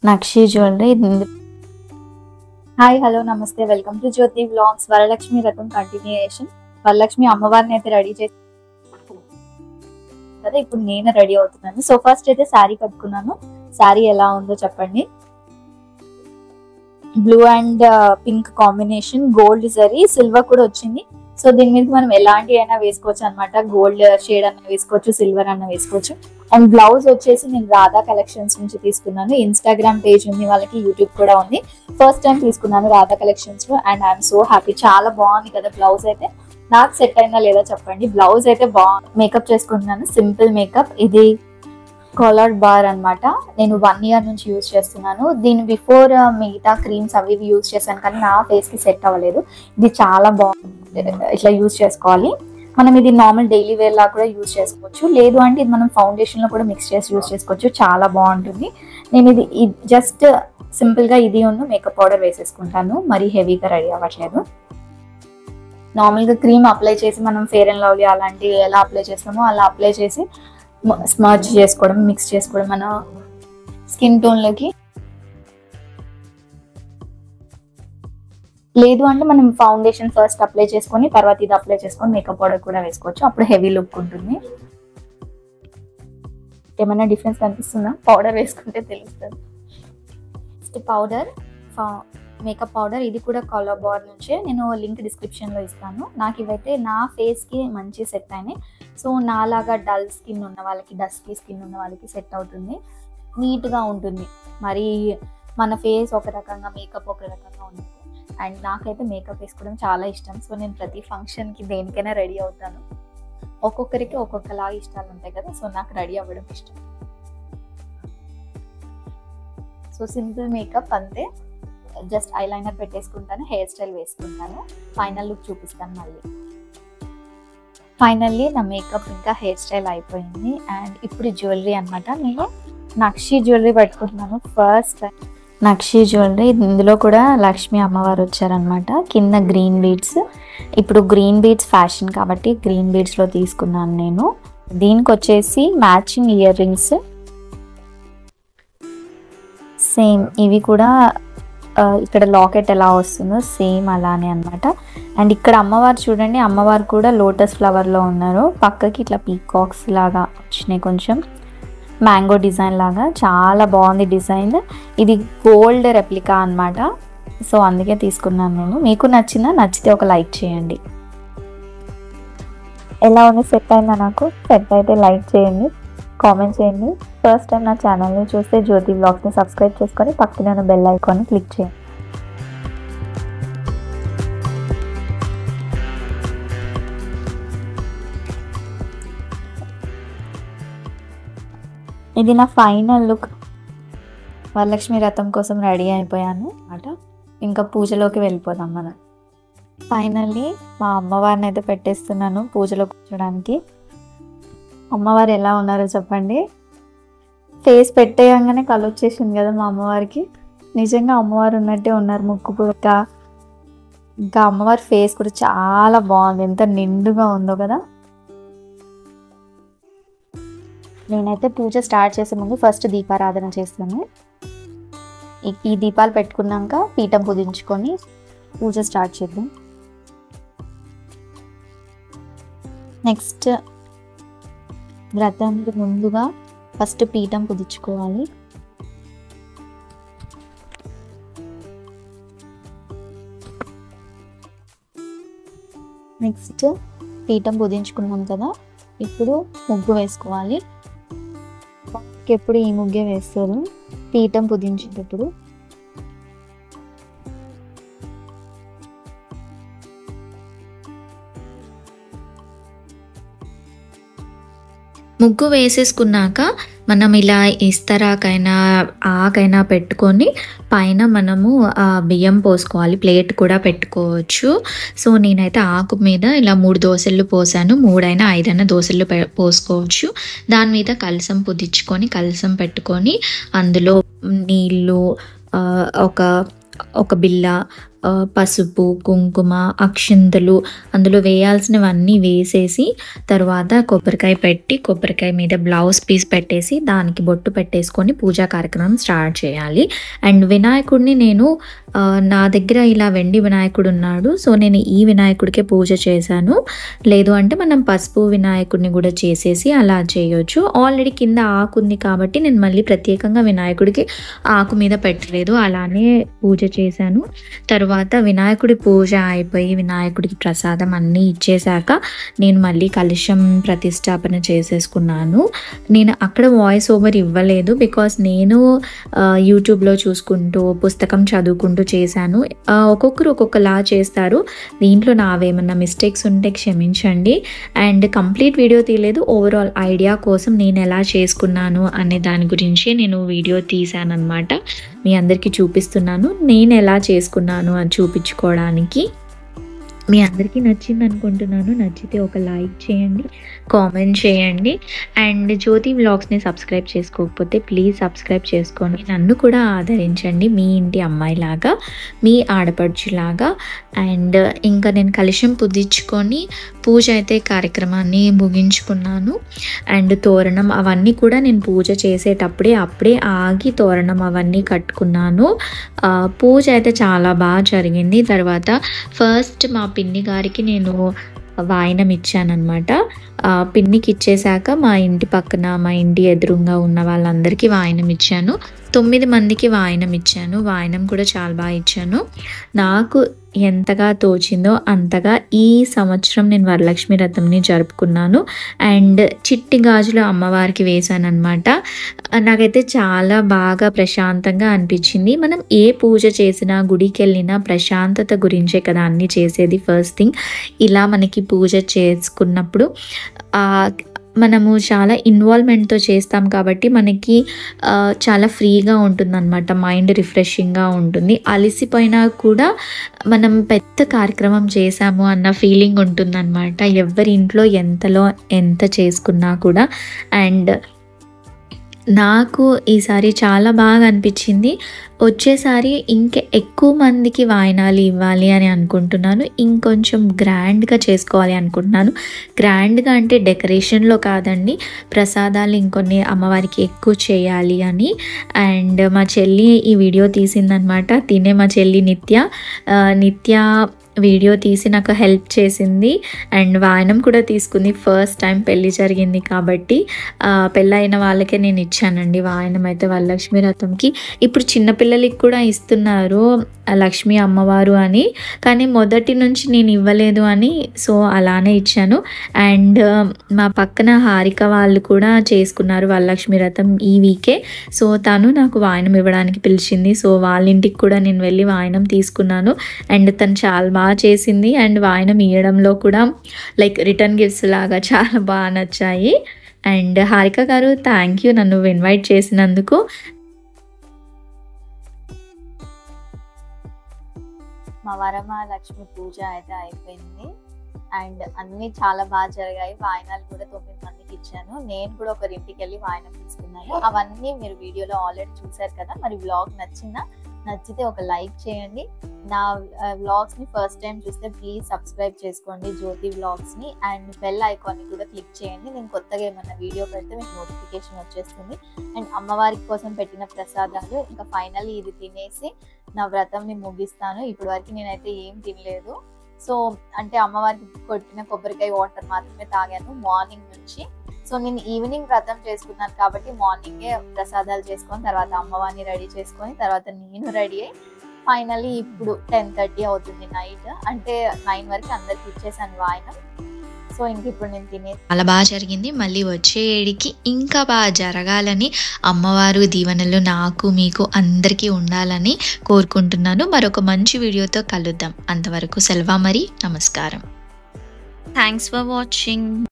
నక్షి jewellery. Hi, hello, నమస్తే, welcome to Jyothi vlogs. Varalakshmi రథం continuation. Varalakshmi అమ్మవారిని అయితే రెడీ చేసి కదా, ఇప్పుడు నేను రెడీ అవుతున్నాను. సో ఫస్ట్ అయితే శారీ కట్టుకున్నాను. శారీ ఎలా ఉందో చెప్పండి. Blue and pink combination, gold zari, silver కూడా వచ్చింది. సో దీని మీద మనం ఎలాంటి అయినా వేసుకోవచ్చు అనమాట. గోల్డ్ షేడ్ అన్న వేసుకోవచ్చు, సిల్వర్ అన్న వేసుకోవచ్చు. అండ్ బ్లౌజ్ వచ్చేసి నేను రాధా కలెక్షన్స్ నుంచి తీసుకున్నాను. ఇన్స్టాగ్రామ్ పేజ్ ఉంది వాళ్ళకి, యూట్యూబ్ కూడా ఉంది. ఫస్ట్ టైం తీసుకున్నాను రాధా కలెక్షన్స్ లో అండ్ ఐఎమ్ సో హ్యాపీ. చాలా బాగుంది కదా బ్లౌజ్ అయితే. నాకు సెట్ అయినా లేదా చెప్పండి. బ్లౌజ్ అయితే బాగుంది. మేకప్ చేసుకుంటున్నాను, సింపుల్ మేకప్. ఇది కాలర్ బార్ అన్నమాట. నేను 1 year నుంచి యూజ్ చేస్తున్నాను. దీని బిఫోర్ మిగతా క్రీమ్స్ అవి యూజ్ చేశాను, కానీ నా ఫేస్ కి సెట్ అవ్వలేదు. ఇది చాలా బాగుంది. ఇట్లా యూజ్ చేసుకోవాలి. మనం ఇది నార్మల్ డైలీ వేర్ లా కూడా యూజ్ చేసుకోవచ్చు. లేదు అంటే ఇది మనం ఫౌండేషన్ లో కూడా మిక్స్ చేసి యూజ్ చేసుకోవచ్చు. చాలా బాగుంటుంది. నేను ఇది జస్ట్ సింపుల్ గా ఇది మేకప్ పౌడర్ వేసేసుకుంటాను. మరి హెవీగా రెడీ అవ్వట్లేదు. నార్మల్ గా క్రీమ్ అప్లై చేసి మనం ఫెయిర్ అండ్ లవ్లీ అలాంటివి ఎలా అప్లై చేస్తామో అలా అప్లై చేసి స్మర్జ్ చేసుకోవడం, మిక్స్ చేసుకోవడం మన స్కిన్ టోన్ లోకి. లేదు అంటే మనం ఫౌండేషన్ ఫస్ట్ అప్లై చేసుకొని తర్వాత ఇది అప్లై చేసుకొని మేకప్ పౌడర్ కూడా వేసుకోవచ్చు. అప్పుడు హెవీ లుక్ ఉంటుంది. ఏమైనా డిఫరెన్స్ కనిపిస్తుందా? పౌడర్ వేసుకుంటే తెలుస్తుంది. Next powder, makeup powder. ఇది కూడా కాలర్ బార్ నుంచే. నేను లింక్ డిస్క్రిప్షన్ లో ఇస్తాను. నాకు ఇవైతే నా ఫేస్ కి మంచి సెట్ అయినాయి. సో నాలాగా డల్ స్కిన్ ఉన్న వాళ్ళకి, డస్కీ స్కిన్ ఉన్న వాళ్ళకి సెట్ అవుతుంది. నీట్ గా ఉంటుంది. మరి మన ఫేస్ ఒక రకంగా, మేకప్ ఒక రకంగా ఉంటుంది. అండ్ నాకైతే మేకప్ వేసుకోవడం చాలా ఇష్టం. సో నేను ప్రతి ఫంక్షన్కి దేనికైనా రెడీ అవుతాను. ఒక్కొక్కరికి ఒక్కొక్కలాగా ఇష్టాలు ఉంటాయి కదా. సో నాకు రెడీ అవ్వడం ఇష్టం. సో సింపుల్ మేకప్ అంతే. జస్ట్ ఐలైనర్ పెట్టేసుకుంటాను, హెయిర్ స్టైల్ వేసుకుంటాను. ఫైనల్ లుక్ చూపిస్తాను మళ్ళీ. ఫైనల్లీ నా మేకప్ ఇంకా హెయిర్ స్టైల్ అయిపోయింది. అండ్ ఇప్పుడు జ్యువెలరీ అనమాట. నేను నక్షి జ్యువెలరీ పట్టుకుంటున్నాను ఫస్ట్ టైం. నక్షి జ్యువెలరీ. ఇందులో కూడా లక్ష్మీ అమ్మవారు వచ్చారనమాట. కింద గ్రీన్ బీడ్స్. ఇప్పుడు గ్రీన్ బీడ్స్ ఫ్యాషన్ కాబట్టి గ్రీన్ బీడ్స్లో తీసుకున్నాను నేను. దీనికి వచ్చేసి మ్యాచింగ్ ఇయర్ రింగ్స్ సేమ్. ఇవి కూడా ఇక్కడ లాకెట్ ఎలా వస్తుందో సేమ్ అలానే అనమాట. అండ్ ఇక్కడ అమ్మవారు చూడండి, అమ్మవారు కూడా లోటస్ ఫ్లవర్లో ఉన్నారు. పక్కకి ఇట్లా పీకాక్స్ లాగా వచ్చినాయి, కొంచెం మ్యాంగో డిజైన్ లాగా. చాలా బాగుంది డిజైన్. ఇది గోల్డ్ రెప్లికా అనమాట. సో అందుకే తీసుకున్నాను నేను. మీకు నచ్చితే ఒక లైక్ చేయండి. ఎలా ఉంది? సెట్ అయిందా? నాకు సెట్ అయితే లైక్ చేయండి, కామెంట్ చేయండి. ఫస్ట్ టైం నా ఛానల్ని చూస్తే జ్యోతి వ్లాగ్స్ని సబ్స్క్రైబ్ చేసుకొని పక్కనే ఉన్న బెల్ ఐకాన్ని క్లిక్ చేయండి. ఇది నా ఫైనల్ లుక్. వరలక్ష్మి రథం కోసం రెడీ అయిపోయాను అన్నమాట. ఇంకా పూజలోకి వెళ్ళిపోదాం మనం. ఫైనల్లీ మా అమ్మవారిని అయితే పెట్టేస్తున్నాను పూజలో కూర్చోడానికి. అమ్మవారు ఎలా ఉన్నారో చెప్పండి. ఫేస్ పెట్టేయంగానే కళ్ళు వచ్చేసింది కదా మా అమ్మవారికి. నిజంగా అమ్మవారు ఉన్నట్టే ఉన్నారు. ముక్కు పుడక, ఇంకా అమ్మవారి ఫేస్ కూడా చాలా బాగుంది. ఎంత నిండుగా ఉందో కదా. నేనైతే పూజ స్టార్ట్ చేసే ముందు ఫస్ట్ దీపారాధన చేస్తాను. ఈ దీపాలు పెట్టుకున్నాక పీఠం పూజించుకొని పూజ స్టార్ట్ చేద్దాం. నెక్స్ట్ వ్రతానికి ముందుగా ఫస్ట్ పీఠం పూజించుకోవాలి. నెక్స్ట్ పీఠం పూజించుకున్నాం కదా, ఇప్పుడు ముగ్గు వేసుకోవాలి. ఎప్పుడు ఈ ముగ్గే వేస్తారు పీఠం పూజించేటప్పుడు. ముగ్గు వేసేసుకున్నాక మనం ఇలా ఇస్తరాకైనా ఆకైనా పెట్టుకొని పైన మనము బియ్యం పోసుకోవాలి. ప్లేట్ కూడా పెట్టుకోవచ్చు. సో నేనైతే ఆకు మీద ఇలా 3 దోసెళ్ళు పోసాను. 3 అయినా 5 అయినా దోసెళ్ళు పోసుకోవచ్చు. దాని మీద కలసం పుదించుకొని కలసం పెట్టుకొని అందులో నీళ్ళు, ఒక బిల్ల, పసుపు, కుంకుమ, అక్షింతలు అందులో వేయాల్సినవన్నీ వేసేసి తర్వాత కొబ్బరికాయ పెట్టి కొబ్బరికాయ మీద బ్లౌజ్ పీస్ పెట్టేసి దానికి బొట్టు పెట్టేసుకొని పూజా కార్యక్రమం స్టార్ట్ చేయాలి. అండ్ వినాయకుడిని నేను నా దగ్గర ఇలా వెండి వినాయకుడు ఉన్నాడు, సో నేను ఈ వినాయకుడికే పూజ చేశాను. లేదు అంటే మనం పసుపు వినాయకుడిని కూడా చేసేసి అలా చేయొచ్చు. ఆల్రెడీ కింద ఆకు ఉంది కాబట్టి నేను మళ్ళీ ప్రత్యేకంగా వినాయకుడికి ఆకు మీద పెట్టలేదు, అలానే పూజ చేశాను. తర్వాత వినాయకుడి పూజ అయిపోయి వినాయకుడికి ప్రసాదం అన్నీ ఇచ్చేసాక నేను మళ్ళీ కలశం ప్రతిష్టాపన చేసేసుకున్నాను. నేను అక్కడ వాయిస్ ఓవర్ ఇవ్వలేదు, బికాస్ నేను యూట్యూబ్లో చూసుకుంటూ పుస్తకం చదువుకుంటూ చేశాను. ఒక్కొక్కరు ఒక్కొక్కలా చేస్తారు, దీంట్లో నావేమన్నా మిస్టేక్స్ ఉంటే క్షమించండి. అండ్ కంప్లీట్ వీడియో తీయలేదు, ఓవరాల్ ఐడియా కోసం నేను ఎలా చేసుకున్నాను అనే దాని గురించి నేను వీడియో తీసాను అనమాట. మీ అందరికీ చూపిస్తున్నాను నేను ఎలా చేసుకున్నాను అని చూపించుకోవడానికి. మీ అందరికీ నచ్చింది అనుకుంటున్నాను. నచ్చితే ఒక లైక్ చేయండి, కామెంట్ చేయండి. అండ్ జ్యోతి వ్లాగ్స్ని సబ్స్క్రైబ్ చేసుకోకపోతే ప్లీజ్ సబ్స్క్రైబ్ చేసుకోండి. నన్ను కూడా ఆదరించండి, మీ ఇంటి అమ్మాయిలాగా, మీ ఆడపడుచులాగా. అండ్ ఇంకా నేను కలశం పుదించుకొని పూజ అయితే కార్యక్రమాన్ని ముగించుకున్నాను. అండ్ తోరణం అవన్నీ కూడా నేను పూజ చేసేటప్పుడే అప్పుడే ఆగి తోరణం అవన్నీ కట్టుకున్నాను. పూజ అయితే చాలా బాగా జరిగింది. తర్వాత ఫస్ట్ మా పిన్ని గారికి నేను వాయనం ఇచ్చానమాట. పిన్నికి ఇచ్చేసాక మా ఇంటి పక్కన మా ఇంటి ఎదురుగా ఉన్న వాళ్ళందరికీ వాయనం ఇచ్చాను. 9 మందికి వాయనం ఇచ్చాను. వాయనం కూడా చాలా బాగా ఇచ్చాను. నాకు ఎంతగా తోచిందో అంతగా ఈ సంవత్సరం నేను వరలక్ష్మి వ్రతంని జరుపుకున్నాను. అండ్ చిట్టి గాజులు అమ్మవారికి వేశాను అనమాట. నాకైతే చాలా బాగా ప్రశాంతంగా అనిపించింది. మనం ఏ పూజ చేసినా గుడికి వెళ్ళినా ప్రశాంతత గురించే కదా అన్నీ చేసేది. ఫస్ట్ థింగ్ ఇలా మనకి పూజ చేసుకున్నప్పుడు మనము చాలా ఇన్వాల్వ్మెంట్తో చేస్తాం కాబట్టి మనకి చాలా ఫ్రీగా ఉంటుందన్నమాట, మైండ్ రిఫ్రెషింగ్గా ఉంటుంది. అలసిపోయినా కూడా మనం పెద్ద కార్యక్రమం చేశాము అన్న ఫీలింగ్ ఉంటుందన్నమాట, ఎవరి ఇంట్లో ఎంతలో ఎంత చేసుకున్నా కూడా. అండ్ నాకు ఈసారి చాలా బాగా అనిపించింది. వచ్చేసారి ఇంకా ఎక్కువ మందికి వాయనాలు ఇవ్వాలి అని అనుకుంటున్నాను. ఇంకొంచెం గ్రాండ్గా చేసుకోవాలి అనుకుంటున్నాను. గ్రాండ్గా అంటే డెకరేషన్లో కాదండి, ప్రసాదాలు ఇంకొన్ని అమ్మవారికి ఎక్కువ చేయాలి అని. అండ్ మా చెల్లి ఈ వీడియో తీసిందనమాట. తినే మా చెల్లి నిత్య వీడియో తీసి నాకు హెల్ప్ చేసింది. అండ్ వాయనం కూడా తీసుకుంది. ఫస్ట్ టైం పెళ్ళి జరిగింది కాబట్టి పెళ్ళైన వాళ్ళకే నేను ఇచ్చానండి వాయనం అయితే వరలక్ష్మి వ్రతంకి. ఇప్పుడు చిన్నపిల్లలకి కూడా ఇస్తున్నారు లక్ష్మీ అమ్మవారు అని, కానీ మొదటి నుంచి నేను ఇవ్వలేదు అని, సో అలానే ఇచ్చాను. అండ్ మా పక్కన హారిక వాళ్ళు కూడా చేసుకున్నారు వరలక్ష్మి వ్రతం ఈ వీకే. సో తను నాకు వాయనం ఇవ్వడానికి పిలిచింది. సో వాళ్ళ ఇంటికి కూడా నేను వెళ్ళి వాయనం తీసుకున్నాను. అండ్ తను చాలా బాగా చేసింది. అండ్ వాయనం ఇవ్వడంలో కూడా లైక్ రిటర్న్ గిఫ్ట్స్ లాగా చాలా బాగా నచ్చాయి. అండ్ హారిక గారు థ్యాంక్ యూ నన్ను ఇన్వైట్ చేసినందుకు. మా వరమహాలక్ష్మి పూజ అయితే అయిపోయింది. అండ్ అన్ని చాలా బాగా జరిగాయి. వాయనాలు కూడా 9 మందికి ఇచ్చాను. నేను కూడా ఒకరింటికి వెళ్ళి వాయనం తీసుకున్నాను. అవన్నీ మీరు వీడియోలో ఆల్రెడీ చూసారు కదా. మరి వ్లాగ్ నచ్చితే ఒక లైక్ చేయండి. నా వ్లాగ్స్ ని ఫస్ట్ టైం చూస్తే ప్లీజ్ సబ్స్క్రైబ్ చేసుకోండి జ్యోతి వ్లాగ్స్ ని. అండ్ బెల్ ఐకాన్ ని కూడా క్లిక్ చేయండి. నేను కొత్తగా ఏమన్నా వీడియో పెడితే మీకు నోటిఫికేషన్ వచ్చేస్తుంది. అండ్ అమ్మవారికి కోసం పెట్టిన ప్రసాదాలు ఇంకా ఫైనల్లీ ఇది తినేసి నా వ్రతంని ముగిస్తాను. ఇప్పటి వరకు నేనైతే ఏం తినలేదు. సో అంటే అమ్మవారికి కొట్టిన కొబ్బరికాయ వాటర్ మాత్రమే తాగాను మార్నింగ్ నుంచి. సో నేను ఈవినింగ్ వ్రతం చేసుకున్నాను కాబట్టి మార్నింగే ప్రసాదాలు చేసుకొని తర్వాత అమ్మవారిని రెడీ చేసుకొని తర్వాత నేను రెడీ అయ్యి ఫైనల్లీ ఇప్పుడు 10:30 అవుతుంది నైట్. అంటే 9 వరకు అందరికి ఇచ్చేసాను వాయనం. సో ఇంక ఇప్పుడు నేను చాలా బాగా జరిగింది. మళ్ళీ వచ్చే ఏడికి ఇంకా బాగా జరగాలని అమ్మవారు దీవెనలు నాకు మీకు అందరికీ ఉండాలని కోరుకుంటున్నాను. మరొక మంచి వీడియోతో కలుద్దాం. అంతవరకు సెలవు మరి. నమస్కారం. Thanks for watching.